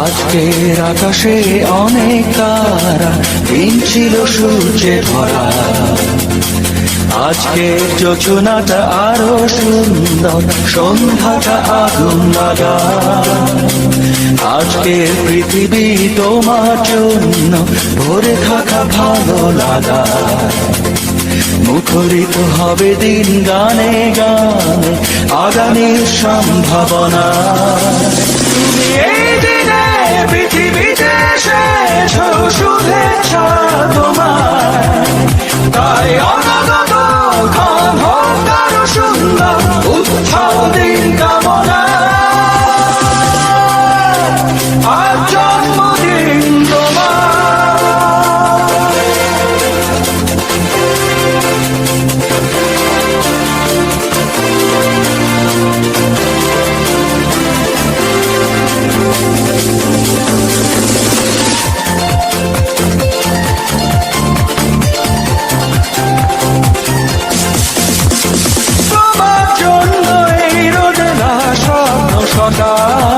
আজকের আকাশে অনেক তারা, দিন ছিল সূর্যে ভরা। আজকের যোজনাটা আরো সুন্দর, সন্ধ্যাটা আগুন লাগা। আজকের পৃথিবী তোমার জন্য ভরে থাকা ভালো লাগা। মুখরিত হবে দিন গানে গানে, আগামীর সম্ভাবনা। তুমি এই দিনে পৃথিবীতে এসেছো, শুভেচ্ছা তোমার। তাই অনাগত ক্ষণ হোক আরো সুন্দর, উৎসব দিন কামনা। আজ জন্মদিন তোমার। তোমার জন্য এই রোদেলা স্বপ্ন সকাল।